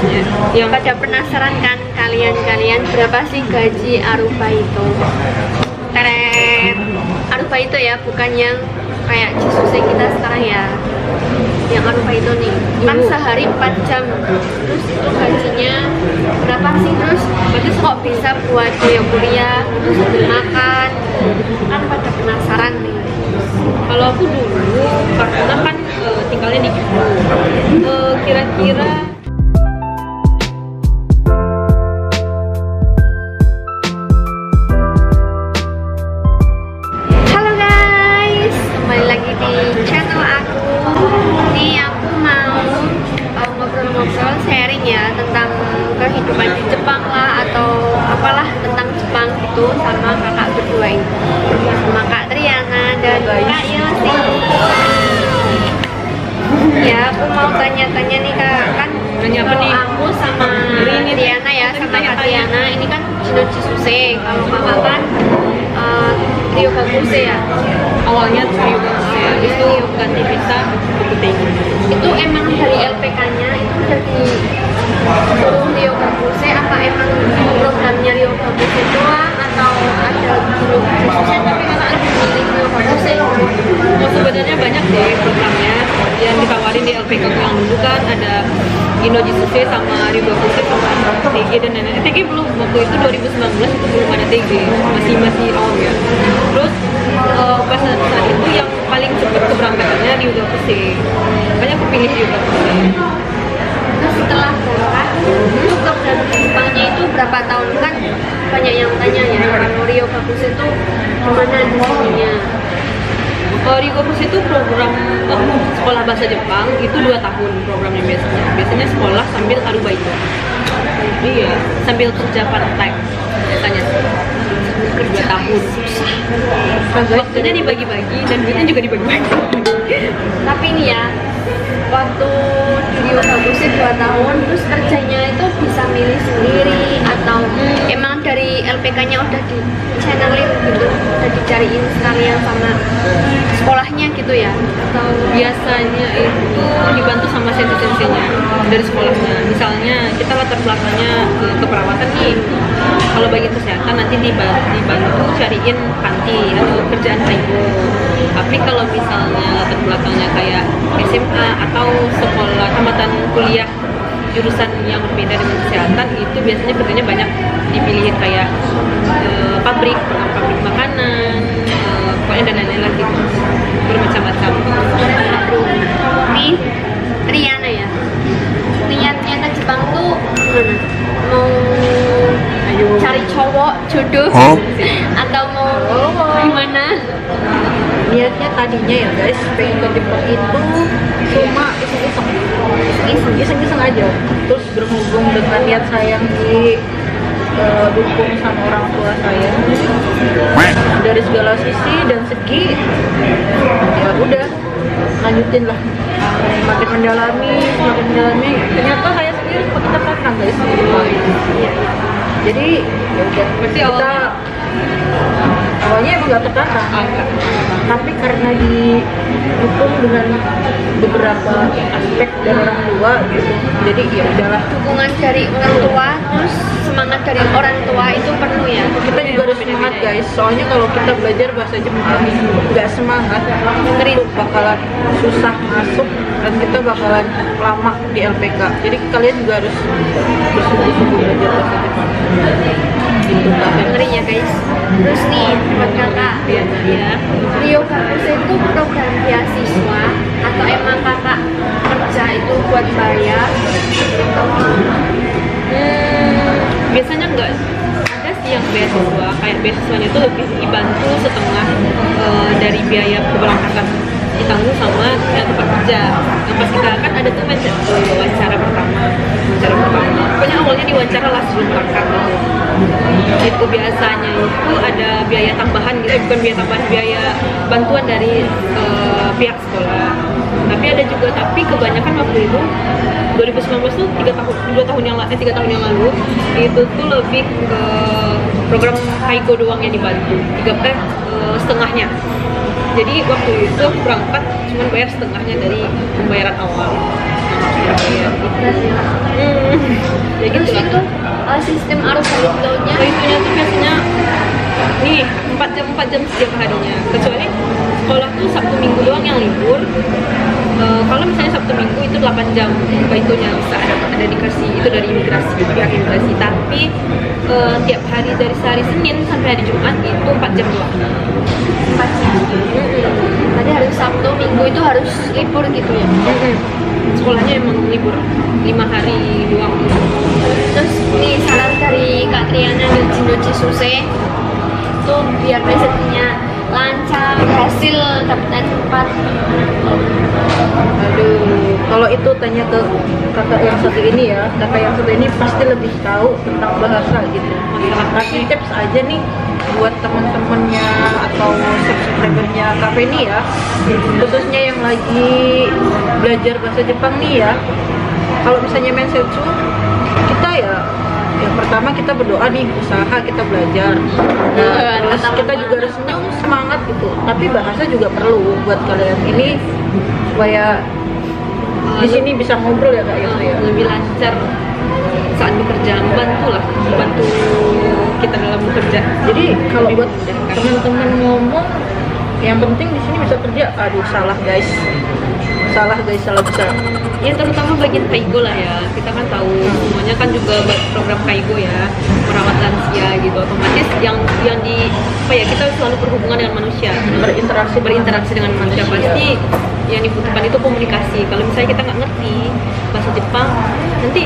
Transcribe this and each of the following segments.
biasanya. Yang pada penasaran kan kalian berapa sih gaji Aruba itu? Teret. Aruba itu ya, bukan yang kayak Jisuse kita sekarang ya. Yang Aruba itu nih, kan sehari 4 jam. Terus itu gajinya berapa sih? Terus kok bisa buat biaya kuliah, terus makan? Kan pada penasaran nih. Kalau aku dulu karena kan tinggalnya di Gifu, kira-kira halo guys, kembali lagi di channel aku. Ini aku mau ngobrol-ngobrol sharing ya tentang kehidupan di Jepang lah, atau apalah tentang Jepang gitu, sama kakak berdua ini, sama Kak Triana dan Kak Yosi. Ya, aku mau tanya-tanya nih Kak, kan Tanya apa nih? aku sama Triana ya, sama Kak Triana ini kan Jino Jisuse, kalau kakak kan Ryokaguse ya. awalnya Ryokaguse itu ganti visa Bukutei. Itu emang dari LPK-nya itu dari Ryokaguse, apa emang programnya Ryokaguse doang, atau ada Jino Jisuse tapi kakak lebih milih Ryokaguse? Oh, sebenarnya banyak sih programnya yang ditawarin di LPK yang dulu kan ada Gino Jisuse sama Ryokaguse sama TG dan lain-lain. TG belum, waktu itu 2019 itu belum ada TG, masih awam ya. Terus pas saat itu yang paling cepat keberangkatannya Ryokaguse, makanya aku pilih Ryokaguse. Terus setelah berangkat itu program Jepangnya itu berapa tahun? Kan banyak yang tanya ya, kalau Ryokaguse itu gimana disininya? Ryokaguse itu program sekolah bahasa Jepang itu 2 tahun programnya biasanya sekolah sambil arubaito. Iya, sambil kerja part time biasanya 2 tahun. Waktunya dibagi-bagi dan duitnya juga dibagi-bagi. Tapi ini ya, waktu di Ryokaguse 2 tahun, terus kerjanya itu bisa milih sendiri atau emang dari LPK-nya udah di channelin gitu, udah dicariin sekalian sama sekolahnya gitu ya? Atau Biasanya itu dibantu sama sensei-senseinya dari sekolahnya. Misalnya kita latar belakangnya keperawatan nih, kalau bagian kesehatan nanti dibantu cariin panti atau kerjaan kaigo. Tapi kalau misalnya latar belakangnya kayak SMA atau sekolah tamatan kuliah jurusan yang berbeda dengan kesehatan, itu biasanya kerjanya banyak dipilihin kayak pabrik makanan, pokoknya dan lain-lain lagi gitu, bermacam-macam. Nih, Triana ya, niatnya ke Jepang tuh gimana? Mau cari cowok jodoh atau mau gimana? Niatnya tadinya ya guys, pengen ke Jepang itu cuma iseng-iseng aja. Terus berhubung dengan niat saya yang dukung sama orang tua saya dari segala sisi dan segi, ya udah lanjutin lah. Semakin mendalami, ternyata saya sendiri semakin tertarik guys di Jepang. Jadi ya udah, Berarti kita awalnya emang gak tertarik, tapi karena didukung dengan beberapa aspek dari orang tua gitu, jadi ya udahlah. Dukungan dari orang tua, terus semangat dari orang tua itu perlu ya. Kita juga harus semangat guys, soalnya kalau kita belajar bahasa Jepang nggak semangat, dengerin bakalan susah masuk dan kita bakalan lama di LPK. Jadi kalian juga harus bersungguh-sungguh belajar bahasa Jepang. Gitu, Dengerin ya guys. Terus nih buat kakak ya, Ryokaguse itu program beasiswa atau emang kakak kerja itu buat bayar? Biasanya enggak, ada sih yang beasiswa, kayak beasiswanya itu lebih dibantu setengah dari biaya keberangkatan ditanggung sama yang tempat kerja. Yang pas kita kan ada tuh wawancara pertama, pokoknya awalnya diwawancara lah sebelum berangkat gitu. Itu biasanya itu ada biaya tambahan gitu, bukan biaya tambahan, biaya bantuan dari pihak sekolah. Tapi ada juga, tapi kebanyakan waktu itu 2019 tuh 3 tahun yang lalu itu tuh lebih ke program kaigo doang yang dibantu, setengahnya. Jadi waktu itu aku berangkat cuma bayar setengahnya dari pembayaran awal. ya gitu Terus lah. itu sistem Aruba itu-nya Itunya tuh biasanya nih 4 jam setiap harinya, kecuali sekolah tuh Sabtu Minggu doang yang libur. Kalau misalnya Sabtu Minggu itu 8 jam itunya bisa ada dikasih itu dari imigrasi, pihak imigrasi. Tapi tiap hari dari sehari Senin sampai hari Jumat itu 4 jam doang. 4 jam. Tadi hari Sabtu Minggu itu harus libur gitu ya. Sekolahnya emang libur 5 hari doang. Terus nih saran dari Kak Triana Nuji Suse itu biar besoknya lancar, hasil dapetan 4. Aduh, kalau itu tanya ke kakak yang satu ini ya, kakak yang satu ini pasti lebih tahu tentang bahasa gitu. Kasih tips aja nih buat teman-temannya atau subscribernya Kak Feni ya, khususnya yang lagi belajar bahasa Jepang nih ya. Kalau misalnya mensetsu, kita ya yang pertama kita berdoa nih, usaha kita belajar. Nah, terus kita juga harus semangat gitu. Tapi bahasa juga perlu buat kalian ini supaya di sini bisa ngobrol ya Kak ya. Lebih lancar saat bekerja, bantu kita dalam bekerja. Jadi kalau buat teman-teman ngomong, yang penting di sini bisa kerja. Aduh, salah guys, salah bisa. Ya terutama bagian kaigo lah ya, kita kan tahu semuanya kan juga program kaigo ya, merawat lansia gitu, otomatis yang di apa ya, kita selalu berhubungan dengan manusia, berinteraksi dengan manusia, pasti yang dibutuhkan itu komunikasi. Kalau misalnya kita nggak ngerti bahasa Jepang, nanti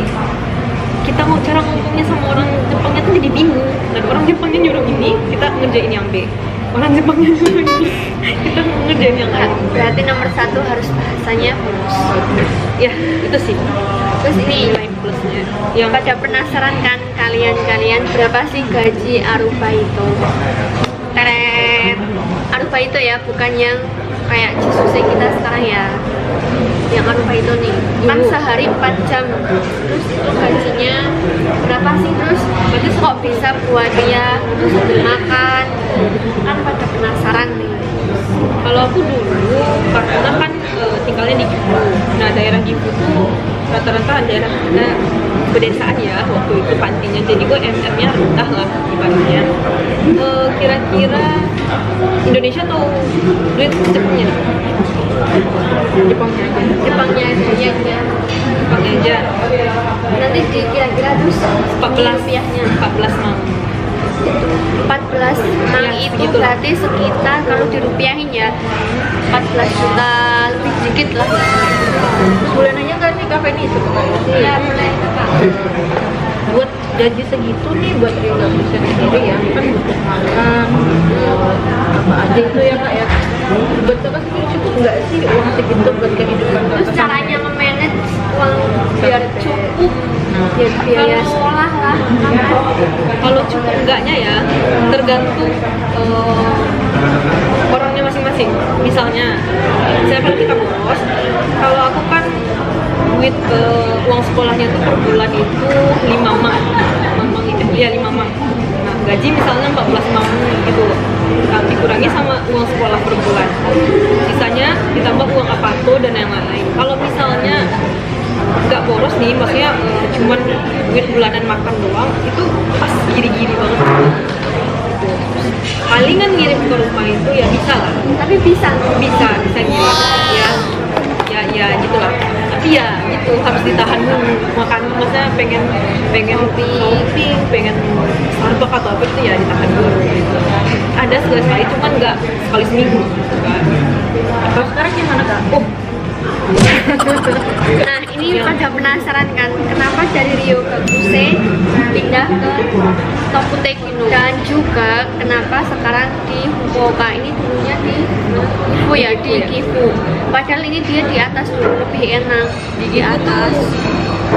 kita mau cara ngomongnya sama orang Jepangnya tuh jadi bingung, dan orang Jepangnya nyuruh ini, kita ngerjain yang B, orang Jepangnya nyuruh ini, kita ngerjain yang A. Berarti nomor 1 harus bahasanya bagus. Ya itu sih. Terus ini nilai plusnya. Yang pada penasaran kan kalian berapa sih gaji Aruba itu? Teret. Aruba itu ya, bukan yang kayak Jisuse kita sekarang ya. Yang Aruba itu nih, kan sehari 4 jam. Terus itu gajinya berapa sih? Terus kok bisa buat dia terus makan? Kan pada penasaran nih. kalau aku dulu karena kan tinggalnya di Gifu. Nah daerah Gifu tuh rata-rata daerah pedesaan ya waktu itu pantinya. Jadi gue MR-nya rendah lah ibaratnya. Kira-kira Indonesia atau duit Jepangnya? Jepangnya aja. Nanti kira-kira terus 14 rupiahnya 14 mang. 14 mang Ya, itu segitu lah. berarti sekitar kalau dirupiahin ya 14 juta lebih dikit lah. Bulanannya nggak sih Kak Feni itu? Iya boleh Kak. Buat gaji segitu nih, buat Rio nggak bisa sendiri ya, kan butuh makan, apa aja itu ya Kak ya. Buat Kakak sendiri cukup nggak sih uang segitu buat kehidupan Terus Kakak? caranya nge-manage uang biar cukup biar biaya sekolah lah. Kalau cukup enggaknya ya tergantung orangnya masing-masing. Misalnya saya kan kita boros, kalau aku kan duit uang sekolahnya tuh per bulan itu 5 mang itu ya 5 mang. Nah gaji misalnya 14 mang gitu, nah, dikurangi sama uang sekolah per bulan, sisanya ditambah uang apato dan yang lain-lain. Kalau misalnya nggak boros nih, maksudnya cuman duit bulanan makan doang, itu pas giri-giri banget gitu. Palingan ngirim ke rumah itu ya bisa lah, Tapi bisa ngirim ya gitulah. Tapi ya itu harus ditahan dulu makan, maksudnya pengen kopi, pengen Starbucks atau apa itu ya ditahan dulu gitu. Ada sekali cuman nggak sekali seminggu gitu kan. Kalau sekarang gimana Kak? Nah ini pada penasaran kan kenapa dari Rio ke Kuse pindah ke Tokutekino, dan juga kenapa sekarang di Fukuoka. Ini dulunya di Gifu ya, di Gifu. Padahal ini dia di atas dulu, lebih enak di atas.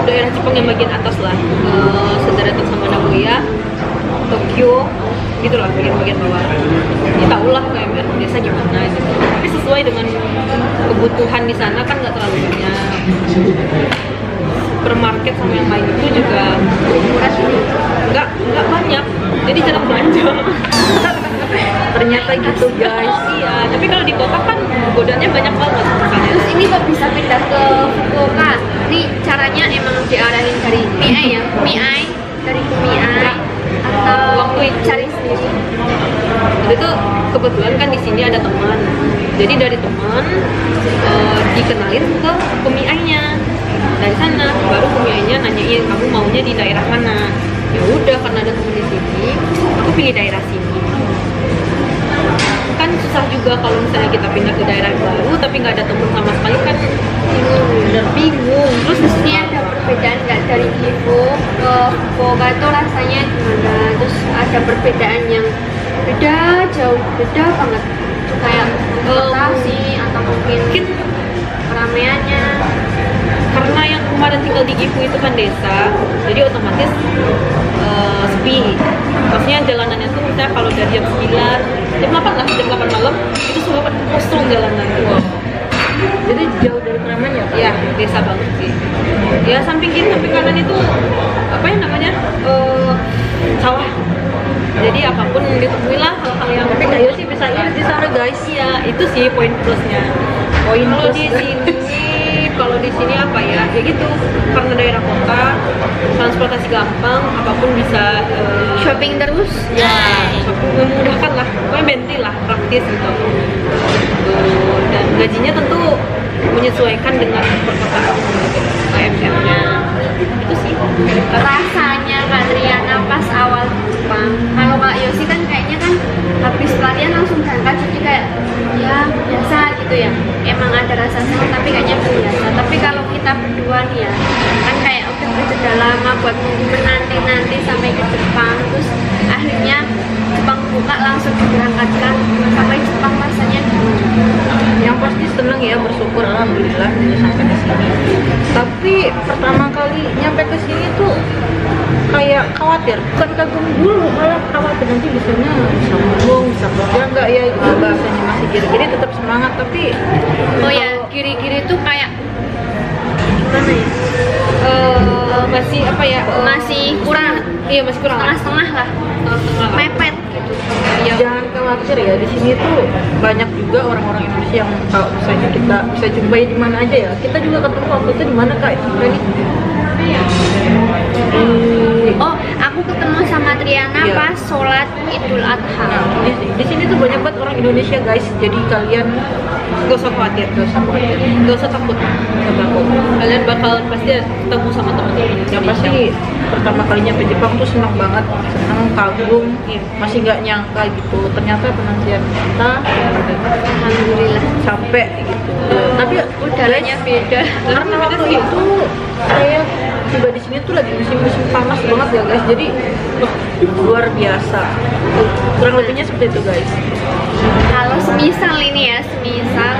Daerah Jepang yang bagian atas lah, sederetan sama Nagoya, Tokyo, gitu lah bagian bawah. Ya tau lah kayak biasa gimana gitu. Tapi sesuai dengan kebutuhan di sana kan nggak terlalu banyak. Supermarket sama yang lain itu juga nggak banyak, jadi jarang belanja. Ternyata gitu guys. Iya, tapi kalau di kota kan godanya banyak banget misalnya. Terus ini kok bisa pindah ke Fukuoka? Ini caranya emang diarahin dari MIAI ya, MIAI dari MIAI atau Waktu itu cari sendiri. Jadi tuh kebetulan kan di sini ada teman. Jadi dari teman dikenalin ke pemiainya. Dari sana baru pemiainya nanyain kamu maunya di daerah mana. Ya udah karena ada teman di sini, aku pilih daerah sini. Kan susah juga kalau misalnya kita pindah ke daerah baru tapi nggak ada teman sama sekali kan bingung. Terus Ini ada perbedaan nggak dari Gifu ke Fukuoka itu rasanya gimana? Terus ada perbedaan yang beda jauh, beda banget. Kayak transportasi atau mungkin keramaiannya. karena yang kemarin tinggal di Gifu itu kan desa, jadi otomatis sepi. Maksudnya jalanannya tuh misalnya kalau dari jam 9, jam 8 lah, jam 8 malam itu semua kosong jalanan. Jadi jauh dari keramaian ya, Kak? Ya, desa banget sih. Ya samping kiri samping kanan itu apa ya namanya sawah. Jadi apapun ditemui lah hal-hal yang. Tapi Kak Yosi bisa irit di sana guys. Iya, itu sih poin plusnya. Poin Kalau plus. di sini, kalau di sini apa ya? Ya gitu, karena daerah kota, transportasi gampang, apapun bisa. Shopping terus. Ya, memudahkan lah, pokoknya bentil lah, praktis gitu. Dan gajinya tentu menyesuaikan dengan perkotaan UMR-nya. Itu sih. Rasanya Kak Triana pas awal di Jepang. Kalau Kak Yosi kan kayaknya kan habis pelatihan langsung berangkat, jadi kayak ya biasa gitu ya. Emang ada rasa senang tapi kayaknya biasa. Tapi kalau kita berdua nih ya, kan kayak udah berjeda lama buat menanti-nanti sampai ke Jepang, terus akhirnya Jepang buka langsung diberangkatkan sampai Jepang, rasanya gimana? Yang pasti seneng ya, bersyukur alhamdulillah bisa sampai ke sini. Tapi pertama kali nyampe ke sini tuh kayak khawatir, bukan kagum dulu, malah khawatir nanti bisa ngomong, bisa kerja nggak ya, gitu. Bahasanya masih gini-gini tetap semangat tapi Oh ya, kiri-kiri tuh kayak gimana ya? Masih apa ya? Masih kurang, Iya masih kurang lah. setengah-setengah lah, Setengah-setengah lah. mepet gitu. Iya. jangan khawatir ya, di sini tuh banyak juga orang-orang Indonesia yang kalau misalnya kita bisa jumpai di mana aja ya, kita juga ketemu waktu itu di mana Kak itu ini Oh, aku ketemu sama Triana Iya. pas sholat Idul Adha. nah, di sini tuh banyak banget orang Indonesia guys, jadi kalian Gak usah khawatir, gak usah khawatir. gak usah takut. Kalian bakal pasti ketemu sama teman-teman Yang pasti pertama kali nyampe Jepang tuh senang banget, senang, kagum, Iya. masih nggak nyangka gitu. Ternyata penantian kita Alhamdulillah. sampai gitu. Tapi Udaranya beda. karena waktu itu saya tiba di sini tuh lagi musim-musim panas banget ya guys, jadi wah, luar biasa. Kurang lebihnya seperti itu guys. Kalau semisal ini ya, semisal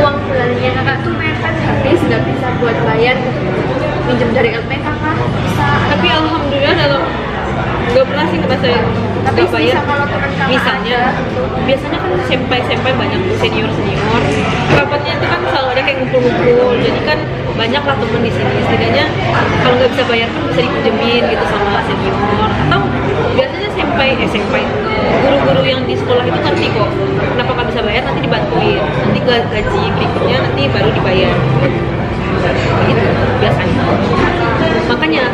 uang bulannya kakak tuh mepet habis, nggak bisa buat bayar gitu, pinjam dari LPK kah? Bisa. Tapi alhamdulillah dalam nggak pernah sih kena saya Tapi nggak bayar. bisa kalau teman kakak Misalnya, ada. biasanya kan senpai banyak, senior rapatnya itu kan selalu ada kayak ngumpul-ngumpul, jadi kan banyak lah temen di sini. Setidaknya kalau nggak bisa bayar kan bisa dipinjemin gitu sama senior, atau biasanya senpai guru-guru yang di sekolah itu ngerti kok kenapa nggak bisa bayar, nanti dibantuin, nanti gaji berikutnya nanti baru dibayar gitu biasanya. Makanya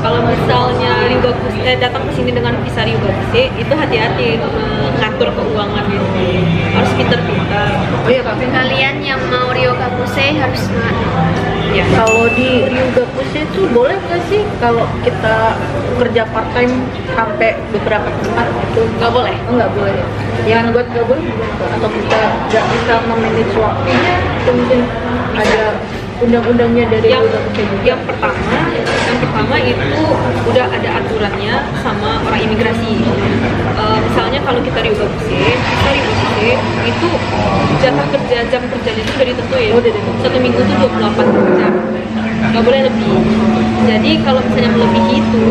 kalau misalnya Ryugakuse datang ke sini dengan visa Ryugakuse itu hati-hati ngatur keuangan gitu, harus pintar-pintar. Oh iya Kak, Kalian yang mau Ryugakuse harus Ya. kalau di Ryugakuse itu boleh nggak sih kalau kita kerja part time sampai beberapa tempat gitu? Nggak boleh. Oh, nggak boleh. Yang buat nggak boleh atau kita nggak bisa memanage waktunya, atau mungkin ada undang-undangnya dari Ryugakuse juga. Yang pertama itu udah ada aturannya sama orang imigrasi. Misalnya kalau kita Ryugakuse itu jam kerjanya itu udah ditentuin. Oh, udah ditentuin. 1 minggu itu 28 jam, nggak boleh lebih. Jadi kalau misalnya melebihi itu,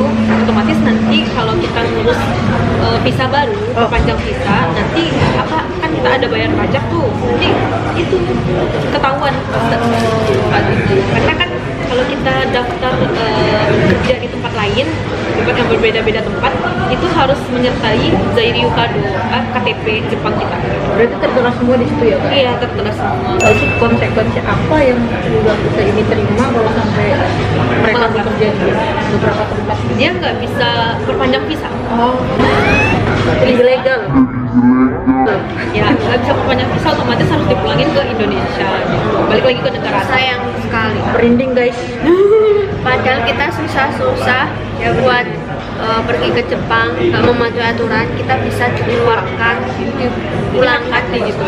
otomatis nanti kalau kita ngurus visa baru, perpanjang visa, nanti apa kan kita ada bayar pajak tuh, nanti itu ketahuan. Karena kan kalau kita daftar kerja di tempat lain, tempat yang berbeda-beda tempat, itu harus menyertai Zairi Yukado, KTP Jepang kita. Berarti tertera semua di situ ya Kak? Iya, tertera semua. Lalu konsekuensi apa yang Ryugakusei ini terima kalau sampai mereka Melanggar. bekerja di beberapa tempat? Dia nggak bisa perpanjang visa. Oh, ilegal. Ya, nggak bisa perpanjang visa, otomatis harus dipulangin ke Indonesia gitu. Balik lagi ke negara asal. Sayang sekali. Merinding guys. Padahal kita susah-susah ya buat pergi ke Jepang, nggak mematuhi aturan, kita bisa dikeluarkan, dipulangkan gitu.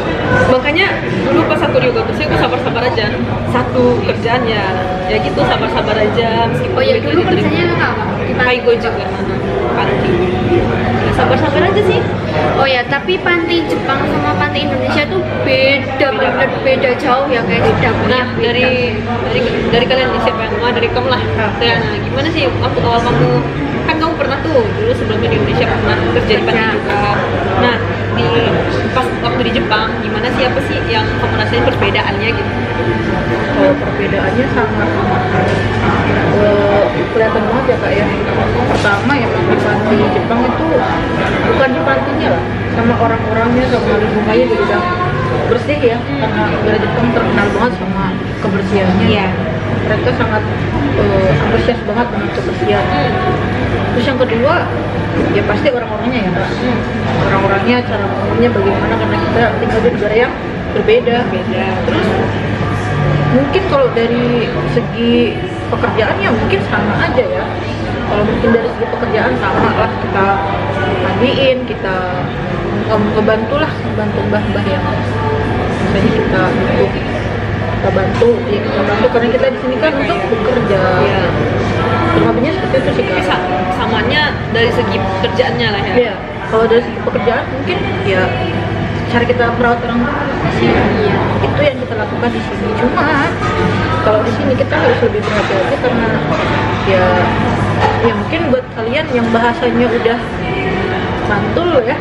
Makanya dulu pas aku Ryugakusei aku sabar-sabar aja. Satu kerjaan ya gitu sabar-sabar aja meskipun Oh ya itu dulu diterima. kerjanya apa? Di panti. Kaigo juga, panti. Ya, sabar-sabar aja sih. Oh ya, tapi panti Jepang sama panti Indonesia tuh beda, benar beda jauh ya guys. Nah, dari kalian nih, siapa yang dari kamu lah. Kayak gimana sih waktu awal kamu kan kamu pernah tuh dulu sebelumnya di Indonesia pernah kerja di panti juga. Nah, pas waktu di Jepang gimana sih, apa sih yang kamu rasain perbedaannya gitu? Kalau perbedaannya sangat kelihatan banget ya Kak ya. Pertama ya di panti Jepang itu bukan di pantinya lah, sama orang-orangnya, sama lingkungannya juga udah bersih ya, karena negara Jepang terkenal banget sama kebersihannya. Iya. Mereka sangat antusias banget dengan kebersihan. Terus yang kedua ya pasti orang-orangnya ya Kak. Orang-orangnya, cara ngomongnya bagaimana, karena kita tinggal di negara yang berbeda. Terus mungkin kalau dari segi pekerjaan ya mungkin sama aja ya. Kalau mungkin dari segi pekerjaan sama lah, kita mandiin, kita ngebantu lah, membantu mbah-mbah yang misalnya kita butuh, kita bantu karena kita di sini kan untuk bekerja. Iya. Kurang lebihnya seperti itu sih Kak. Samanya dari segi pekerjaannya lah ya. Iya, kalau dari segi pekerjaan mungkin ya cara kita merawat orang tua sih, iya, itu yang kita lakukan di sini. Cuma kalau di sini kita harus lebih berhati-hati karena ya mungkin buat kalian yang bahasanya udah mantul ya,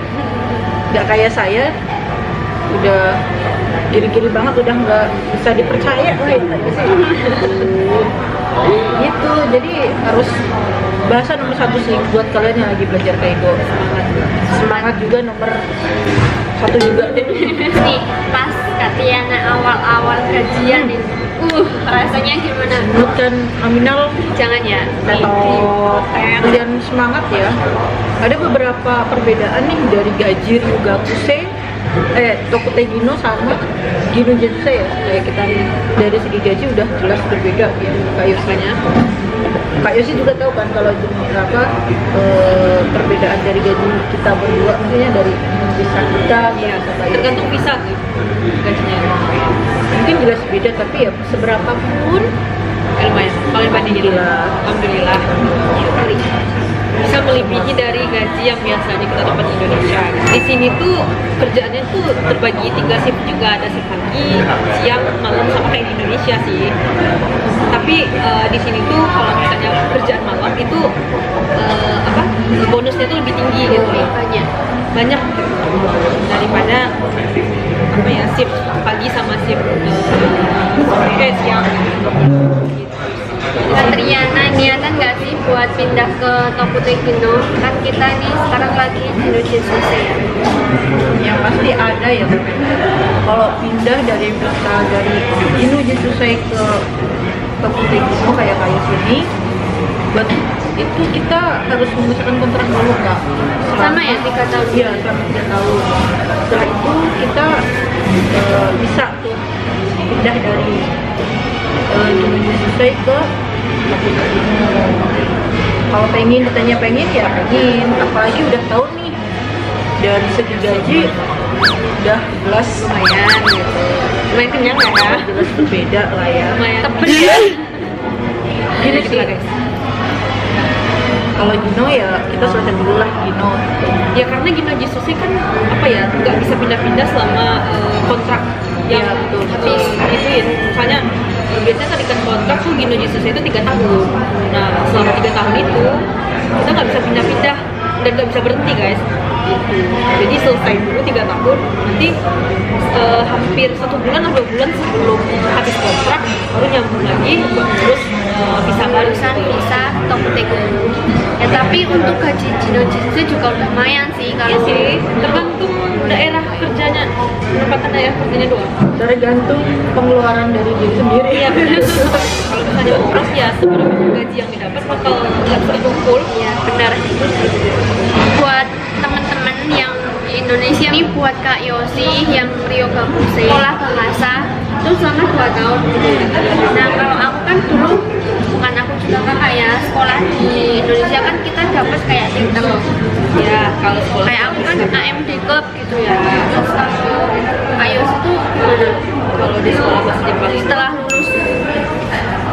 nggak kayak saya udah gini-gini banget, udah nggak bisa dipercaya gitu. Jadi harus bahasa nomor satu sih buat kalian yang lagi belajar kaigo. Semangat juga nomor satu juga deh. Nih, pas Kak Tiana awal-awal gajian nih, rasanya gimana? Bukan nominal, Jangan ya. tetot, dan semangat ya. Ada beberapa perbedaan nih dari gaji Ryugakusei, Tokutei Gino sama Gino Jensei ya. Kayak kita dari segi gaji udah jelas berbeda ya. Kak Yosi juga tahu kan kalau perbedaan dari gaji kita berdua, maksudnya dari visa kita, Iya, tergantung visa tuh gajinya. mungkin jelas beda, tapi ya seberapa pun Lumayan, kalau dibandingin alhamdulillah bisa melebihi dari gaji yang biasanya kita dapat di Indonesia. Di sini tuh kerjaannya tuh terbagi 3 shift juga, ada shift pagi, siang, malam, sama kayak di Indonesia sih. Tapi di sini tuh kalau misalnya kerjaan malam itu bonusnya tuh lebih tinggi gitu, banyak daripada shift pagi sama shift siang. Katriana, niatan nggak sih buat pindah ke Tokutei Gino? Kan kita nih sekarang lagi di Jensei ya. yang pasti ada ya. Kalau pindah dari Gino Jensei ke Tokutei Gino kayak sini, buat itu kita harus memutuskan kontrak dulu Kak. Sama ya 3 tahun. Iya, selama 3 tahun. Setelah itu kita bisa tuh pindah dari Gino Jensei ke Tokutei Gino. Kalau ditanya pengen ya pengen, apalagi udah tahu nih dari segi gaji udah jelas Lumayan gitu, lumayan kenyang ya. jelas berbeda lah ya. Lumayan Tebel ya. Gini gitu sih, lah guys. kalau Gino ya kita selesai dulu lah Gino. Ya karena Gino Jensei kan nggak bisa pindah-pindah selama kontrak yang Iya, betul. habis gituin. Misalnya biasanya terikat kontrak tuh Gino Jensei itu 3 tahun. Nah selama 3 tahun itu kita nggak bisa pindah-pindah dan nggak bisa berhenti guys. Gitu. Jadi selesai dulu 3 tahun, nanti hampir 1 bulan atau 2 bulan sebelum habis kontrak baru nyambung lagi terus bisa Barusan bisa Tokutei Gino. Ya Tapi untuk gaji Jinojitsu juga lumayan sih Iya kalau sih, tergantung daerah kerjanya, penempatan daerah kerjanya doang. Tergantung pengeluaran dari diri sendiri. Iya benar. Kalau misalnya boros ya seberapa gaji yang didapat bakal nggak terkumpul. ya benar. Buat teman-teman yang di Indonesia nih, buat Kak Yosi yang Ryokabuse sekolah bahasa itu selama 2 tahun gitu. Nah kalau aku kan dulu, bukan aku juga kakak ya, sekolah di Indonesia kan kita dapat kayak sistem Ya kalau sekolah kayak aku kan AMD Club gitu ya. Terus kalau Kak Yosi itu gimana? kalau di sekolah bahasa Jepang itu Setelah lulus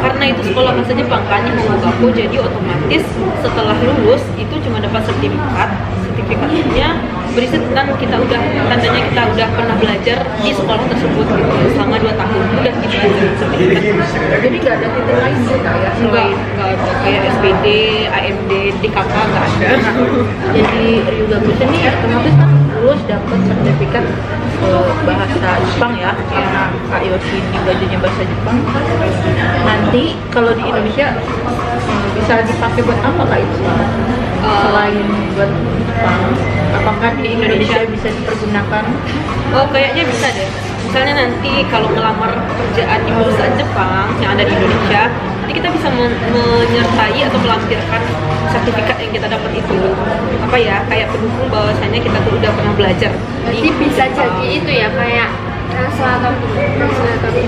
karena itu sekolah bahasa Jepang kan yang Homogaku, jadi otomatis setelah lulus itu cuma dapat sertifikatnya berisi tentang kita udah tandanya kita udah pernah belajar di sekolah tersebut gitu selama 2 tahun, udah gitu aja sertifikat. Jadi nggak ada titik lain sih kayak Enggak ada kayak SPD, AMD, DKK nggak ada. Jadi Ryugabuse ini otomatis kan lulus dapat sertifikat bahasa Jepang ya, karena Kak Yoshi ini belajarnya bahasa Jepang. Nanti kalau di Indonesia bisa dipakai buat apa Kak itu? Selain buat Jepang, apakah di Indonesia bisa dipergunakan? Oh kayaknya bisa deh. Misalnya nanti kalau melamar pekerjaan di perusahaan Jepang yang ada di Indonesia, jadi kita bisa menyertai atau melampirkan sertifikat yang kita dapat itu apa ya, kayak pendukung bahwasanya kita tuh udah pernah belajar. jadi bisa jadi itu ya kayak translator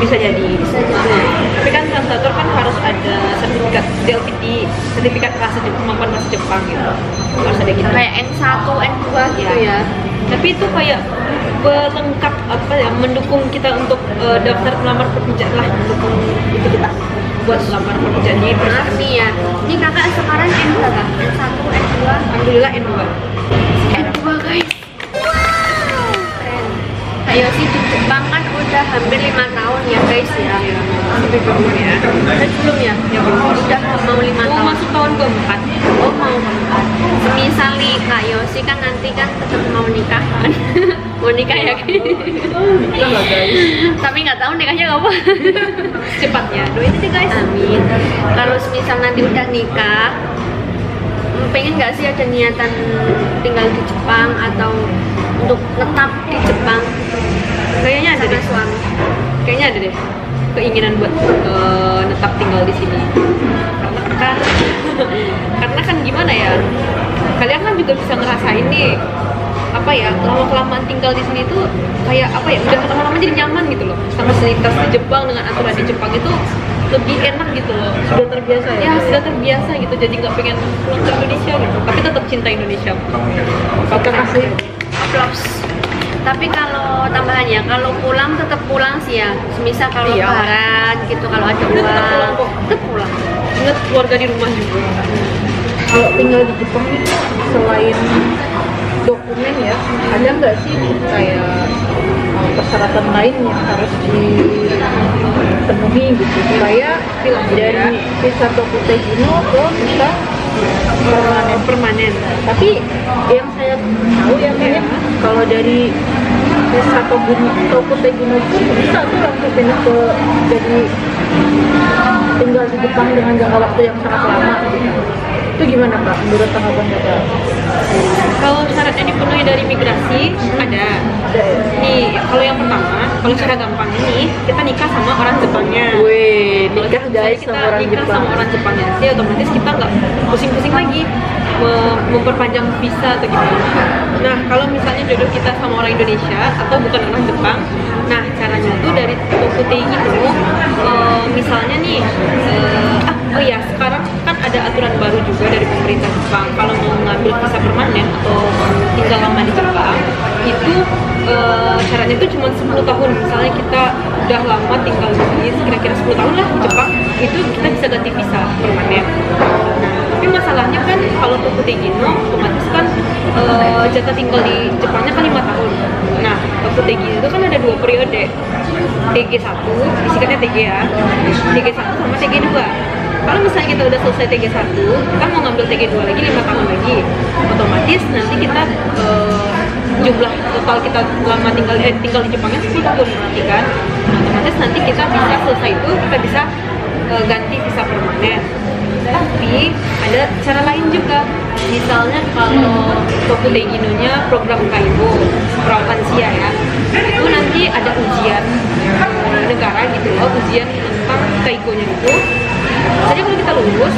Bisa jadi. bisa jadi. Tapi kan translator kan harus ada sertifikat DLPT, sertifikat bahasa Jepang, kemampuan bahasa Jepang gitu. Harus ada gitu. Kayak N1, N2 gitu ya. Tapi itu kayak pelengkap apa ya, mendukung kita untuk daftar melamar pekerjaan lah, mendukung itu kita buat melamar pekerjaan di perusahaan. Maaf nih ya, ini kakak sekarang N berapa? N1, N2? Alhamdulillah N2. N2 guys. Keren. Kak Yosi di Jepang kan udah hampir 5 tahun ya guys ya. Sampai belum ya? Belum ya? Ya belum. Udah mau 5 Mau tahun. masuk tahun keempat. Oh mau keempat. Semisal nih Kak Yosi kan nanti kan tetap mau nikah kan? Mau nikah ya guys? Iya nggak guys? Tapi nggak tahu nikahnya kapan. Cepatnya, doain aja guys. Amin. Kalau semisal nanti udah nikah, pengen nggak sih ada niatan tinggal di Jepang atau untuk tetap di Jepang Kayaknya ada sama deh. suami? Kayaknya ada deh keinginan buat tetap tinggal di sini. Karena kan gimana ya? Kalian kan juga bisa ngerasain nih apa ya, lama-kelamaan tinggal di sini tuh kayak apa ya, udah lama-lama jadi nyaman gitu loh. Fasilitas di Jepang dengan aturan di Jepang itu lebih enak gitu loh. Sudah terbiasa ya? Ya sudah terbiasa gitu, jadi nggak pengen pulang ke Indonesia gitu. Tapi tetap cinta Indonesia. Kita kasih Applause. Tapi kalau tambahannya, kalau pulang tetap pulang sih ya. Semisal kalau Iya. lebaran gitu, kalau ada Tetap pulang uang, kok. tetap pulang. Ingat keluarga di rumah juga. kalau tinggal di Jepang itu selain dokumen ya, ada nggak sih kayak persyaratan lain yang harus dipenuhi gitu supaya dari visa Tokutegino ke visa Permanen. Tapi yang saya tahu ya kayak kalau dari visa Tokutegino pun bisa tuh langsung pindah ke jadi tinggal di Jepang dengan jangka waktu yang sangat lama gitu. Itu gimana Kak menurut tanggapan Kakak? Kalau syaratnya dipenuhi dari migrasi ada. Ada ya? Nih, kalau yang pertama, kalau secara gampang ini kita nikah sama orang Jepangnya. Wih, Kalau nikah guys kita sama orang nikah Jepang. sama orang Jepangnya, jadi otomatis kita nggak pusing-pusing lagi memperpanjang visa atau gimana. Nah, kalau misalnya jodoh kita sama orang Indonesia atau bukan orang Jepang, nah caranya itu dari Tokutei itu, misalnya nih, oh ya sekarang kan ada aturan baru juga dari pemerintah Jepang. Kalau mau ngambil visa permanen atau tinggal lama di Jepang, itu syaratnya itu cuma 10 tahun. Misalnya kita udah lama tinggal di sini, kira-kira 10 tahun lah di Jepang, itu kita bisa ganti visa permanen. Tapi masalahnya kan kalau Tokutegino otomatis kan jatah tinggal di Jepangnya kan 5 tahun. Nah, Tokutegino itu kan ada 2 periode, TG1, disingkatnya TG ya, TG1 sama TG2. Kalau misalnya kita udah selesai TG1, kita mau ngambil TG2 lagi 5 tahun lagi, otomatis nanti kita jumlah total kita lama tinggal di Jepangnya 10 tahun nanti kan. Nah, otomatis nanti kita bisa selesai itu kita bisa ganti visa permanen. Tapi ada cara lain juga. Misalnya kalau Tokudegino-nya program Kaibo, program lansia ya, itu nanti ada ujian negara gitu loh, ujian tentang Kaigo-nya itu. Jadi kalau kita lulus,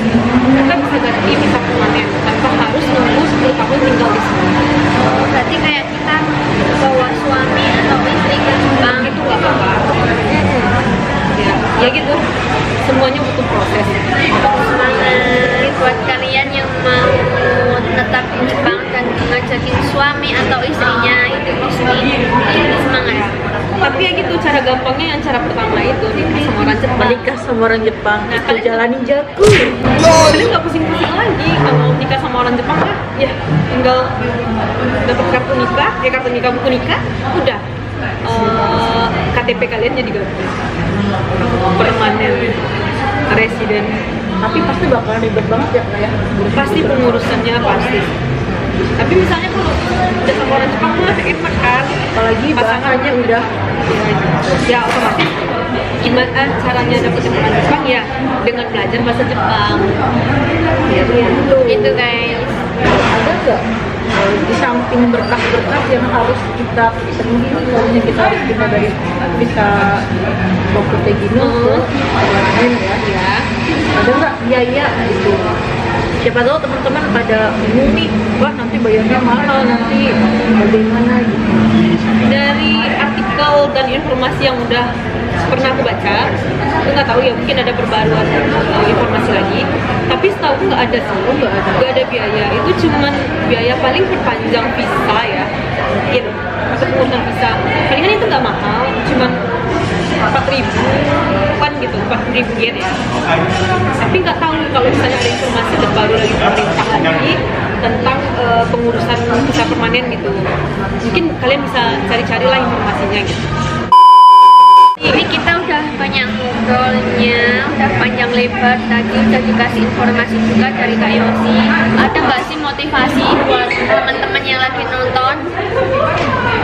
kita bisa ganti visa permanen tanpa harus nunggu 10 tahun tinggal di sini. Berarti kayak kita bawa suami atau istri ke Jepang Itu nggak apa-apa. Ya gitu. Semuanya butuh proses. semangat buat kalian yang mau tetap di Jepang dan ngajakin suami atau istrinya itu di sini. Semangat. Tapi ya gitu, cara gampangnya yang cara pertama itu nikah sama orang Jepang. Menikah sama orang Jepang, Nah, itu kalian- jalani jago. Kalian nggak pusing-pusing lagi kalau nikah sama orang Jepang lah, ya tinggal dapat kartu nikah, kartu nikah, buku nikah, udah. KTP kalian jadi gabung permanen residen. Tapi pasti bakalan ribet banget ya kayak. Pasti pengurusannya pasti. Tapi misalnya kalau udah sama orang Jepang mah enak kan, Apalagi bahasanya udah. ya otomatis gimana caranya dapetin orang Jepang ya dengan belajar bahasa Jepang. Ya gitu. Itu guys. Ada nggak di samping berkas-berkas yang harus kita penuhi, misalnya kita harus pindah dari bisa Tokudegino ke lain ya, Ya. ada nggak biaya itu? Siapa tahu teman-teman pada bingung nih, wah nanti bayarnya mahal, nanti bagaimana gitu. Dari artikel dan informasi yang udah pernah aku baca, aku nggak tahu ya, mungkin ada perbaruan informasi lagi. Tapi setahu aku nggak ada sih, nggak ada biaya. Itu cuman biaya paling perpanjang visa ya, mungkin atau pengurusan visa. Palingan itu nggak mahal, cuman 4.000-an gitu, 4.000 yen ya. Tapi nggak tahu kalau misalnya ada informasi terbaru dari pemerintah lagi tentang pengurusan visa permanen gitu. Mungkin kalian bisa cari-cari lah informasinya gitu. Ini kita udah banyak ngobrolnya, udah panjang lebar. Tadi udah dikasih informasi juga dari Kak Yosi. Ada nggak sih motivasi buat teman-teman yang lagi nonton,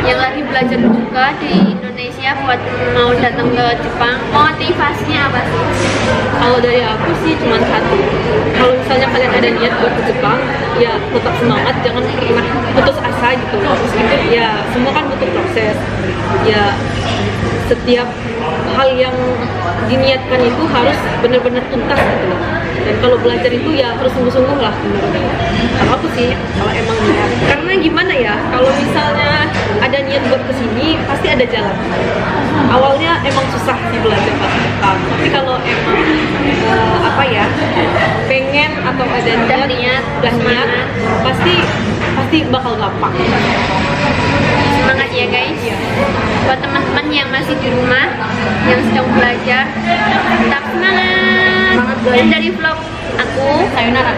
yang lagi belajar juga di Indonesia buat mau datang ke Jepang? Motivasinya apa sih? Kalau dari aku sih cuma satu. Kalau misalnya kalian ada niat buat ke Jepang, ya tetap semangat, jangan pernah putus asa gitu loh. Meskipun ya semua kan butuh proses. Ya setiap hal yang diniatkan itu harus benar-benar tuntas gitu loh. Dan kalau belajar itu ya harus sungguh-sungguh lah menurutku. Kalau aku sih, kalau emang niat. Karena gimana ya, kalau misalnya ada niat buat kesini, pasti ada jalan. Awalnya emang susah sih belajar bahasa Jepang. Tapi kalau emang pengen atau ada niat, udah niat, pasti bakal gampang. Semangat ya guys. Buat teman-teman yang masih di rumah, yang sedang belajar, tetap semangat. Semangat, guys. Dan dari vlog aku, sayonara.